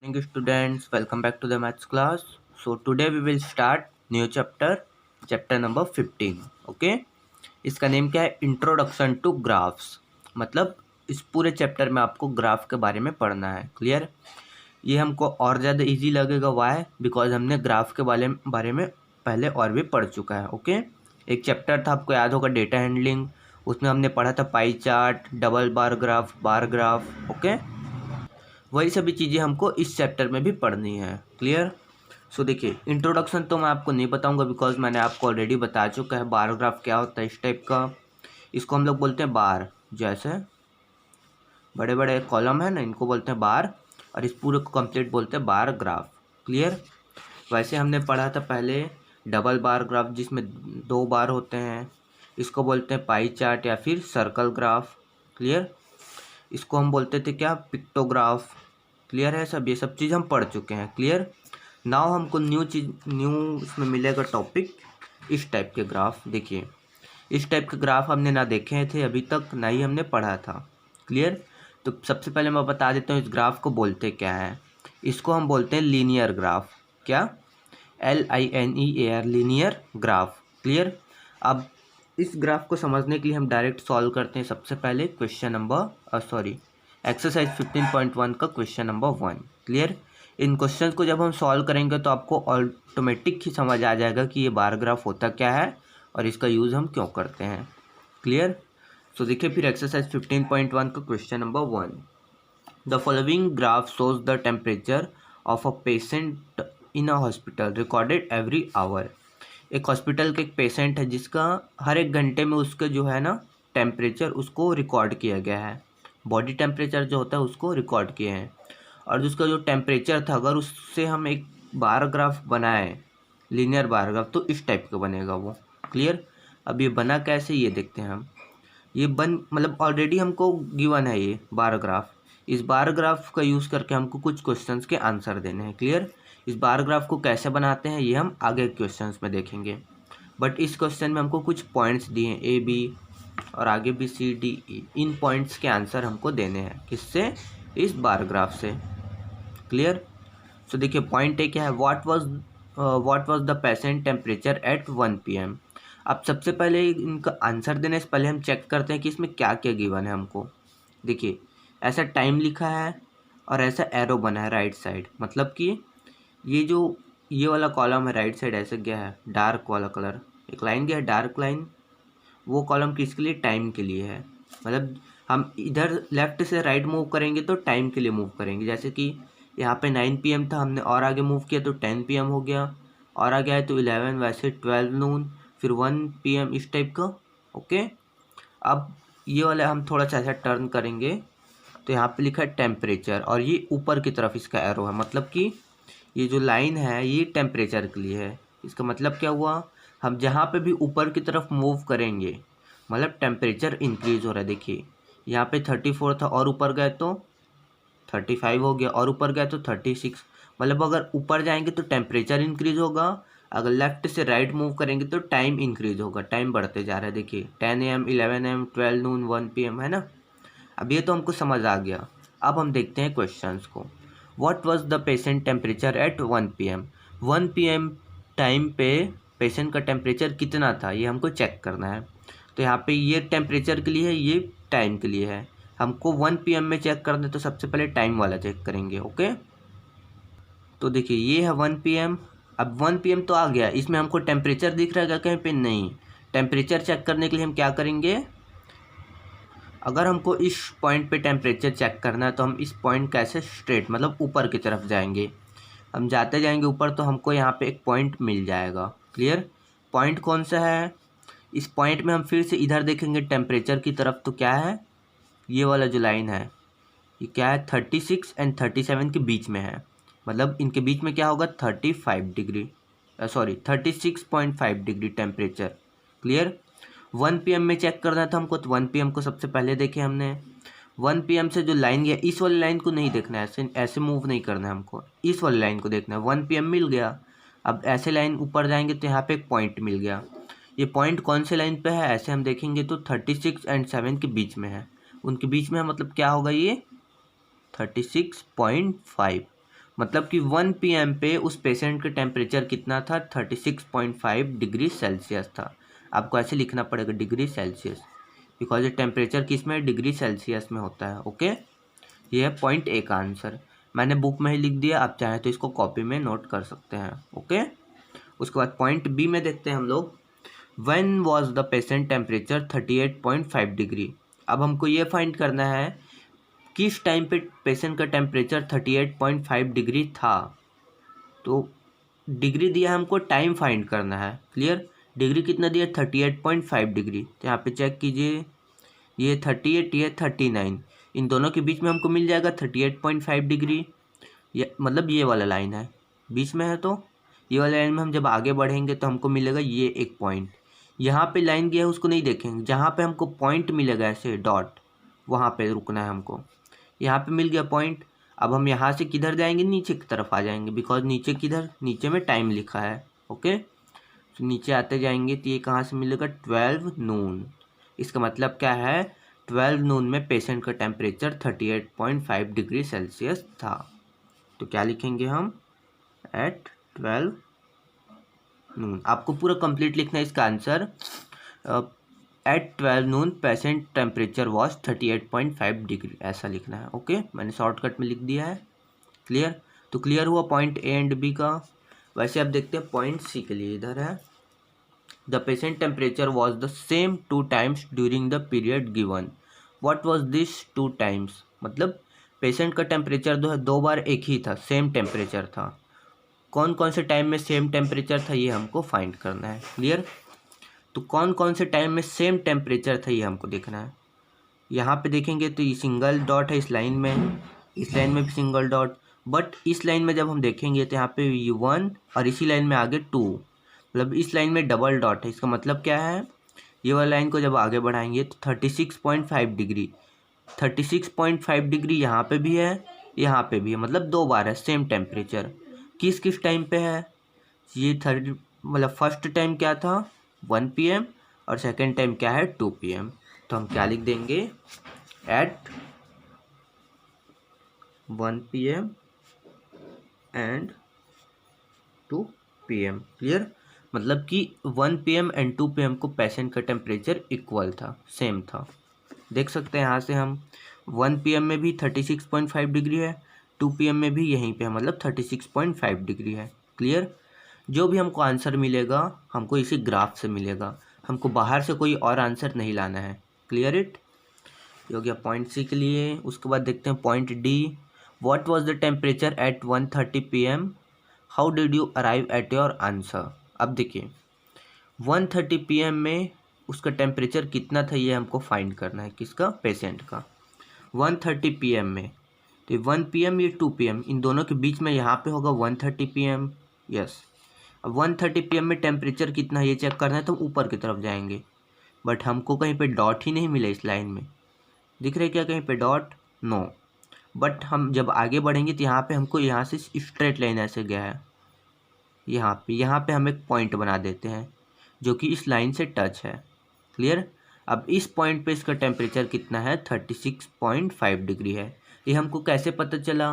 Thank you students, welcome back to the maths class. So today we will start new chapter number 15. Okay, इसका name क्या है? Introduction to graphs. मतलब इस पूरे chapter में आपको ग्राफ के बारे में पढ़ना है। क्लियर? ये हमको और ज़्यादा इजी लगेगा। वाई? बिकॉज हमने ग्राफ के बारे में पहले और भी पढ़ चुका है। ओके, एक चैप्टर था, आपको याद होगा, डेटा हैंडलिंग। उसमें हमने पढ़ा था pie chart, double bar graph, bar graph. Okay, वही सभी चीज़ें हमको इस चैप्टर में भी पढ़नी है। क्लियर? सो देखिए, इंट्रोडक्शन तो मैं आपको नहीं बताऊंगा बिकॉज मैंने आपको ऑलरेडी बता चुका है बार ग्राफ क्या होता है। इस टाइप का इसको हम लोग बोलते हैं बार। जैसे बड़े बड़े कॉलम है ना, इनको बोलते हैं बार, और इस पूरे को कंप्लीट बोलते हैं बार ग्राफ। क्लियर? वैसे हमने पढ़ा था पहले डबल बार ग्राफ, जिसमें 2 बार होते हैं। इसको बोलते हैं पाई चार्ट या फिर सर्कल ग्राफ। क्लियर? इसको हम बोलते थे क्या? पिक्टोग्राफ। क्लियर है सब? ये सब चीज़ हम पढ़ चुके हैं। क्लियर? नाउ हमको न्यू इसमें मिलेगा टॉपिक, इस टाइप के ग्राफ। देखिए, इस टाइप के ग्राफ हमने ना देखे थे अभी तक, ना ही हमने पढ़ा था। क्लियर? तो सबसे पहले मैं बता देता हूँ इस ग्राफ को बोलते क्या है। इसको हम बोलते हैं लीनियर ग्राफ। क्या? LINEAR, linear graph. क्लियर? अब इस ग्राफ को समझने के लिए हम डायरेक्ट सॉल्व करते हैं। सबसे पहले एक्सरसाइज 15.1 का क्वेश्चन नंबर 1। क्लियर? इन क्वेश्चन को जब हम सॉल्व करेंगे तो आपको ऑटोमेटिक ही समझ आ जाएगा कि ये बार ग्राफ होता क्या है और इसका यूज़ हम क्यों करते हैं। क्लियर? सो देखिए फिर एक्सरसाइज 15.1 का question number 1। The following graph shows the temperature of a patient in a hospital recorded every hour. एक हॉस्पिटल का एक पेशेंट है जिसका हर एक घंटे में उसका जो है ना टेम्परेचर उसको रिकॉर्ड किया गया है। बॉडी टेम्परेचर जो होता है उसको रिकॉर्ड किए हैं, और उसका जो टेम्परेचर था अगर उससे हम एक बार ग्राफ बनाए, लीनियर बार ग्राफ, तो इस टाइप का बनेगा वो। क्लियर? अब ये बना कैसे ये देखते हैं हम। ये मतलब ऑलरेडी हमको गिवन है ये बार ग्राफ। इस बार ग्राफ का यूज़ करके हमको कुछ क्वेश्चंस के आंसर देने हैं। क्लियर? इस बार ग्राफ को कैसे बनाते हैं ये हम आगे क्वेश्चंस में देखेंगे, बट इस क्वेश्चन में हमको कुछ पॉइंट्स दिए हैं A B और आगे भी C D E। इन पॉइंट्स के आंसर हमको देने हैं। किससे? इस बार ग्राफ से। क्लियर? सो देखिए, पॉइंट ए क्या है? What was the patient temperature at 1 PM। अब सबसे पहले इनका आंसर देने से पहले हम चेक करते हैं कि इसमें क्या क्या गिवन है हमको। देखिए, ऐसा टाइम लिखा है और ऐसा एरो बना है राइट साइड। मतलब कि ये वाला कॉलम है राइट साइड, ऐसे गया है डार्क वाला कलर, एक लाइन गया है डार्क लाइन। वो कॉलम किसके लिए? टाइम के लिए है। मतलब हम इधर लेफ्ट से राइट मूव करेंगे तो टाइम के लिए मूव करेंगे। जैसे कि यहाँ पे 9 PM था, हमने और आगे मूव किया तो 10 PM हो गया, और आगे आए तो 11, वैसे 12 नून, फिर 1 PM, इस टाइप का। ओके, अब ये वाला हम थोड़ा सा ऐसा टर्न करेंगे तो यहाँ पे लिखा है टेम्परेचर, और ये ऊपर की तरफ इसका एरो है। मतलब कि ये जो लाइन है ये टेम्परेचर के लिए है। इसका मतलब क्या हुआ? हम जहाँ पे भी ऊपर की तरफ मूव करेंगे मतलब टेम्परेचर इंक्रीज हो रहा है। देखिए, यहाँ पे 34 था और ऊपर गए तो 35 हो गया, और ऊपर गया तो 36। मतलब अगर ऊपर जाएंगे तो टेम्परेचर इंक्रीज होगा, अगर लेफ्ट से राइट मूव करेंगे तो टाइम इंक्रीज होगा। टाइम बढ़ते जा रहा है। देखिए 10 AM, 11 AM, 12 नून, 1 PM, है ना। अब ये तो हमको समझ आ गया। अब हम देखते हैं क्वेश्चंस को। What was the patient temperature at 1 PM। 1 PM time पे पेशेंट का टेम्परेचर कितना था ये हमको चेक करना है। तो यहाँ पे ये टेम्परेचर के लिए है, ये टाइम के लिए है। हमको 1 PM में चेक करना है तो सबसे पहले टाइम वाला चेक करेंगे। ओके, तो देखिए ये है 1 PM। अब 1 PM तो आ गया, इसमें हमको टेम्परेचर दिख रहा है क्या कहीं पे? नहीं। टेम्परेचर चेक करने के लिए हम क्या करेंगे? अगर हमको इस पॉइंट पे टेम्परेचर चेक करना है तो हम इस पॉइंट कैसे स्ट्रेट मतलब ऊपर की तरफ जाएंगे। हम जाते जाएंगे ऊपर तो हमको यहाँ पे एक पॉइंट मिल जाएगा। क्लियर? पॉइंट कौन सा है? इस पॉइंट में हम फिर से इधर देखेंगे टेम्परेचर की तरफ, तो क्या है? ये वाला जो लाइन है ये क्या है? 36 एंड 37 के बीच में है। मतलब इनके बीच में क्या होगा? 35 degree, sorry 36.5 degree temperature. Clear? 1 PM में चेक करना था हमको, तो 1 PM को सबसे पहले देखे हमने। 1 PM से जो लाइन गया, इस वाली लाइन को नहीं देखना है, ऐसे ऐसे मूव नहीं करना है हमको, इस वाली लाइन को देखना है। 1 PM मिल गया। अब ऐसे लाइन ऊपर जाएंगे तो यहाँ पे एक पॉइंट मिल गया। ये पॉइंट कौन से लाइन पे है? ऐसे हम देखेंगे तो 36 एंड 7 के बीच में है। उनके बीच में है, मतलब क्या होगा ये? 36.5। मतलब कि 1 PM पे उस पेशेंट का टेम्परेचर कितना था, 36.5 डिग्री सेल्सियस था। आपको ऐसे लिखना पड़ेगा डिग्री सेल्सियस, बिकॉज ये टेम्परेचर किस में, डिग्री सेल्सियस में होता है। ओके, ये है पॉइंट ए का आंसर। मैंने बुक में ही लिख दिया, आप चाहें तो इसको कॉपी में नोट कर सकते हैं। ओके, उसके बाद पॉइंट बी में देखते हैं हम लोग। When was the patient temperature 38.5 degree. अब हमको ये फाइंड करना है किस टाइम पे पेशेंट का टेम्परेचर 38.5 डिग्री था। तो डिग्री दिया हमको, टाइम फाइंड करना है। क्लियर, डिग्री कितना दिया, 38.5 डिग्री। तो यहाँ पे चेक कीजिए, ये 38, ये 39, इन दोनों के बीच में हमको मिल जाएगा 38.5 डिग्री। ये मतलब ये वाला लाइन है, बीच में है, तो ये वाला लाइन में हम जब आगे बढ़ेंगे तो हमको मिलेगा ये एक पॉइंट। यहाँ पे लाइन गया है उसको नहीं देखेंगे, जहाँ पे हमको पॉइंट मिलेगा ऐसे डॉट, वहाँ पे रुकना है हमको। यहाँ पे मिल गया पॉइंट। अब हम यहाँ से किधर जाएंगे, नीचे की तरफ आ जाएंगे, बिकॉज नीचे किधर, नीचे में टाइम लिखा है। ओके, तो नीचे आते जाएंगे तो ये कहाँ से मिलेगा, 12 नून। इसका मतलब क्या है, 12 नून में पेशेंट का टेम्परेचर 38.5 डिग्री सेल्सियस था। तो क्या लिखेंगे हम, एट 12 नून। आपको पूरा कंप्लीट लिखना है इसका answer. At 12 noon patient temperature was 38.5 degree, ऐसा लिखना है। ओके, मैंने शॉर्टकट में लिख दिया है। क्लियर, तो क्लियर हुआ पॉइंट ए एंड बी का। वैसे अब देखते हैं पॉइंट सी के लिए। इधर है, the patient temperature was the same 2 times during the period given. What was this 2 times, मतलब पेशेंट का टेम्परेचर दो बार एक ही था, सेम टेम्परेचर था। कौन कौन से टाइम में सेम टेम्परेचर था ये हमको फाइंड करना है। क्लियर, तो कौन कौन से टाइम में सेम टेम्परेचर था ये हमको देखना है। यहाँ पे देखेंगे तो ये सिंगल डॉट है इस लाइन में, इस लाइन में भी सिंगल डॉट, बट इस लाइन में जब हम देखेंगे तो यहाँ पे ये 1 और इसी लाइन में आगे 2, मतलब इस लाइन में डबल डॉट है। इसका मतलब क्या है, ये वाला लाइन को जब आगे बढ़ाएंगे तो 36.5 डिग्री, 36.5 डिग्री यहाँ पे भी है, यहाँ पे भी है, मतलब 2 बार है सेम टेम्परेचर। किस किस टाइम पे है, ये मतलब फर्स्ट टाइम क्या था 1 PM और सेकेंड टाइम क्या है 2 PM। तो हम क्या लिख देंगे, at 1 PM and 2 PM। Clear, मतलब कि 1 PM एंड 2 PM को पेशेंट का टेम्परेचर इक्वल था, सेम था। देख सकते हैं यहाँ से हम 1 PM में भी 36.5 डिग्री है, 2 PM में भी यहीं पे है, मतलब 36.5 डिग्री है। क्लियर, जो भी हमको आंसर मिलेगा हमको इसी ग्राफ से मिलेगा, हमको बाहर से कोई और आंसर नहीं लाना है। क्लियर इट, ये हो गया पॉइंट सी के लिए। उसके बाद देखते हैं point D. What was the temperature at 1:30 PM, how did you arrive at your answer. अब देखिए 1:30 PM में उसका टेम्परेचर कितना था ये हमको फाइंड करना है, किसका, पेशेंट का। 1:30 PM में, तो 1 PM ये 2 PM, इन दोनों के बीच में यहाँ पे होगा 1:30 PM। यस, अब 1:30 PM में टेम्परेचर कितना ये चेक करना है तो हम ऊपर की तरफ जाएंगे, बट हमको कहीं पे डॉट ही नहीं मिला इस लाइन में। दिख रहा है क्या कहीं पे डॉट, नो। बट हम जब आगे बढ़ेंगे तो यहाँ पे हमको यहाँ से स्ट्रेट लाइन ऐसे गया है, यहाँ पे हम एक पॉइंट बना देते हैं जो कि इस लाइन से टच है। क्लियर, अब इस पॉइंट पे इसका टेम्परेचर कितना है, 36.5 डिग्री है। ये हमको कैसे पता चला,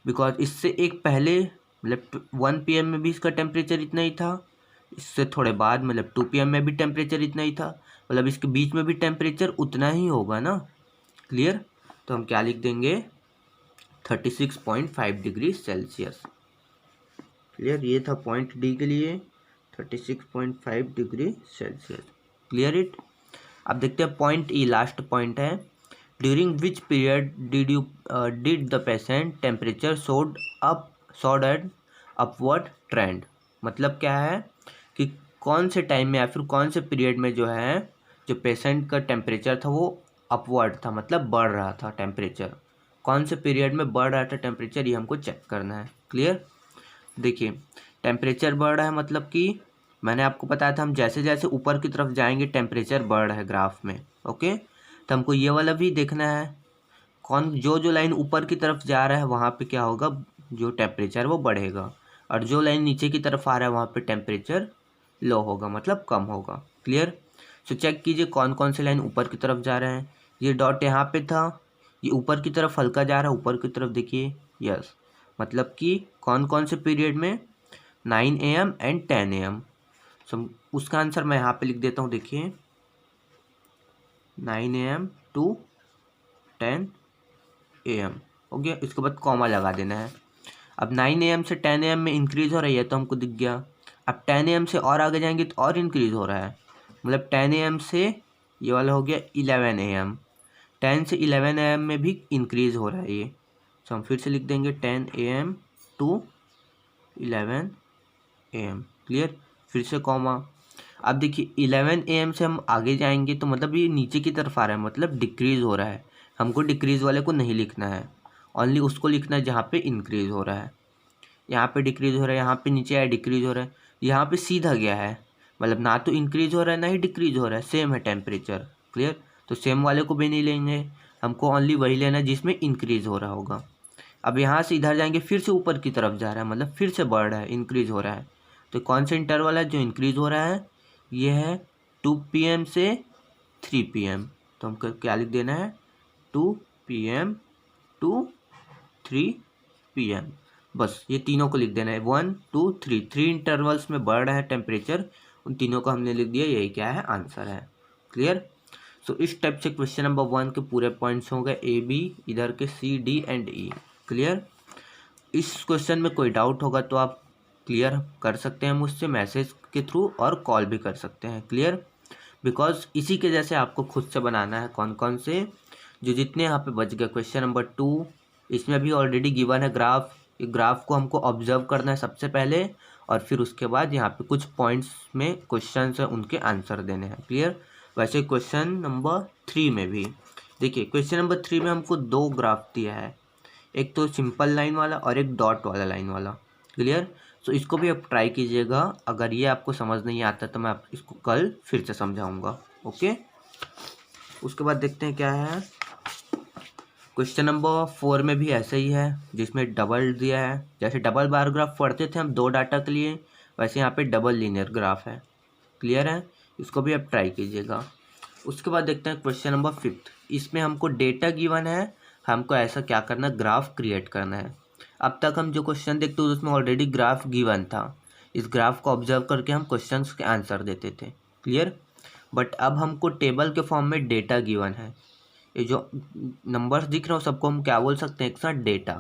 बिकॉज इससे एक पहले मतलब 1 PM में भी इसका टेम्परेचर इतना ही था, इससे थोड़े बाद मतलब 2 PM में भी टेम्परेचर इतना ही था, मतलब इसके बीच में भी टेम्परेचर उतना ही होगा ना। क्लियर, तो हम क्या लिख देंगे, 36.5 डिग्री सेल्सियस। क्लियर, ये था पॉइंट डी के लिए 36.5 डिग्री सेल्सियस। क्लियर इट, अब देखते हैं पॉइंट ई, लास्ट पॉइंट है। During which period did the patient temperature showed an upward trend. मतलब क्या है कि कौन से टाइम में या फिर कौन से पीरियड में जो है जो पेशेंट का टेम्परेचर था वो अपवर्ड था, मतलब बढ़ रहा था टेम्परेचर। कौन से पीरियड में बढ़ रहा था टेम्परेचर ये हमको चेक करना है। क्लियर, देखिए टेम्परेचर बढ़ रहा है मतलब कि मैंने आपको बताया था हम जैसे जैसे ऊपर की तरफ जाएंगे टेम्परेचर बढ़ रहा है ग्राफ में। ओके, तो हमको ये वाला भी देखना है, कौन जो लाइन ऊपर की तरफ जा रहा है वहाँ पे क्या होगा, जो टेम्परेचर वो बढ़ेगा, और जो लाइन नीचे की तरफ आ रहा है वहाँ पे टेम्परेचर लो होगा, मतलब कम होगा। क्लियर, सो चेक कीजिए कौन कौन से लाइन ऊपर की तरफ जा रहे हैं। ये डॉट यहाँ पे था, ये ऊपर की तरफ हल्का जा रहा है, ऊपर की तरफ देखिए, यस। मतलब कि कौन कौन से पीरियड में, 9 AM एंड 10 AM। सो उसका आंसर मैं यहाँ पे लिख देता हूँ, देखिए 9 AM टू 10 AM हो गया। इसके बाद कॉमा लगा देना है। अब 9 AM से 10 AM में इंक्रीज़ हो रही है तो हमको दिख गया। अब 10 AM से और आगे जाएंगे तो और इंक्रीज़ हो रहा है, मतलब 10 AM से ये वाला हो गया 11 AM, 10 से 11 AM में भी इंक्रीज़ हो रहा है ये। तो हम फिर से लिख देंगे 10 AM टू 11 AM, क्लियर। फिर से कॉमा। अब देखिए 11 AM से हम आगे जाएंगे तो मतलब ये नीचे की तरफ आ रहा है, मतलब डिक्रीज़ हो रहा है। हमको डिक्रीज़ वाले को नहीं लिखना है, ओनली उसको लिखना है जहाँ पे इंक्रीज़ हो रहा है। यहाँ पे डिक्रीज़ हो रहा है, यहाँ पे नीचे आया डिक्रीज़ हो रहा है, यहाँ पे सीधा गया है, मतलब ना तो इंक्रीज़ हो रहा है ना ही डिक्रीज़ हो रहा है, सेम है टेम्परेचर, क्लियर। तो सेम वाले को भी नहीं लेंगे, हमको ओनली वही लेना है जिसमें इंक्रीज़ हो रहा होगा। अब यहाँ से इधर जाएंगे, फिर से ऊपर की तरफ जा रहा है, मतलब फिर से बढ़ रहा है, इंक्रीज़ हो रहा है। तो कौन सा इंटरवल है जो इंक्रीज़ हो रहा है, ये है 2 PM से 3 PM। तो हमको क्या लिख देना है, 2 PM टू 3 PM, बस ये तीनों को लिख देना है। 1 2 3, 3 इंटरवल्स में बढ़ रहा है टेम्परेचर, उन तीनों को हमने लिख दिया, यही क्या है, आंसर है, क्लियर। सो इस टाइप से क्वेश्चन नंबर 1 के पूरे पॉइंट्स हो गए, A B, इधर के C D and E, clear. इस क्वेश्चन में कोई डाउट होगा तो आप क्लियर कर सकते हैं मुझसे मैसेज के थ्रू, और कॉल भी कर सकते हैं, क्लियर। बिकॉज इसी के जैसे आपको खुद से बनाना है, कौन कौन से जो जितने यहाँ पे बच गए। क्वेश्चन नंबर 2, इसमें भी ऑलरेडी गिवन है ग्राफ, ग्राफ को हमको ऑब्जर्व करना है सबसे पहले, और फिर उसके बाद यहाँ पे कुछ पॉइंट्स में क्वेश्चन है उनके आंसर देने हैं, क्लियर। वैसे क्वेश्चन नंबर 3 में भी देखिए, क्वेश्चन नंबर 3 में हमको 2 ग्राफ दिया है, एक तो सिंपल लाइन वाला और एक डॉट वाला लाइन वाला, क्लियर। सो इसको भी आप ट्राई कीजिएगा, अगर ये आपको समझ नहीं आता तो मैं आप इसको कल फिर से समझाऊंगा, ओके। उसके बाद देखते हैं क्या है। क्वेश्चन नंबर 4 में भी ऐसा ही है, जिसमें डबल दिया है। जैसे डबल बार ग्राफ पढ़ते थे हम 2 डाटा के लिए, वैसे यहाँ पे डबल लीनियर ग्राफ है, क्लियर है। इसको भी आप ट्राई कीजिएगा। उसके बाद देखते हैं क्वेश्चन नंबर 5। इसमें हमको डेटा गिवन है, हमको ऐसा क्या करना है, ग्राफ क्रिएट करना है। अब तक हम जो क्वेश्चन देखते हैं उसमें ऑलरेडी ग्राफ गिवन था, इस ग्राफ को ऑब्जर्व करके हम क्वेश्चंस के आंसर देते थे, क्लियर। बट अब हमको टेबल के फॉर्म में डेटा गिवन है, ये जो नंबर्स दिख रहे हो सबको हम क्या बोल सकते हैं, एक साथ डेटा।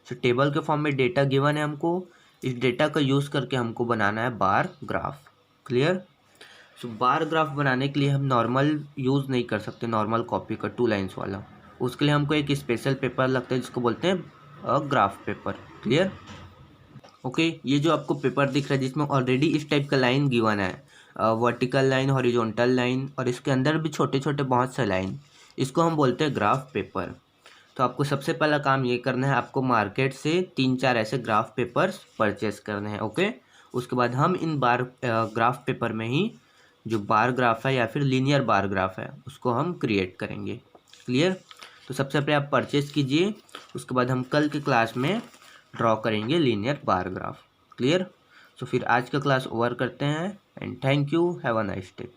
सो टेबल के फॉर्म में डेटा गिवन है हमको, इस डेटा का यूज़ करके हमको बनाना है बार ग्राफ, क्लियर। सो बार ग्राफ बनाने के लिए हम नॉर्मल यूज़ नहीं कर सकते, नॉर्मल कॉपी का 2 लाइन्स वाला, उसके लिए हमको एक स्पेशल पेपर लगता है जिसको बोलते हैं ग्राफ पेपर, क्लियर। ओके, ये जो आपको पेपर दिख रहा है जिसमें ऑलरेडी इस टाइप का लाइन गिवन है, वर्टिकल लाइन, हॉरिजॉन्टल लाइन, और इसके अंदर भी छोटे छोटे बहुत से लाइन, इसको हम बोलते हैं ग्राफ पेपर। तो आपको सबसे पहला काम ये करना है, आपको मार्केट से 3-4 ऐसे ग्राफ पेपर्स परचेस करने हैं, ओके। उसके बाद हम इन ग्राफ पेपर में ही जो बार ग्राफ है या फिर लीनियर बार ग्राफ है उसको हम क्रिएट करेंगे, क्लियर। तो सबसे पहले आप परचेस कीजिए, उसके बाद हम कल के क्लास में ड्रॉ करेंगे लीनियर बार ग्राफ, क्लियर। सो फिर आज का क्लास ओवर करते हैं, and thank you, have a nice day.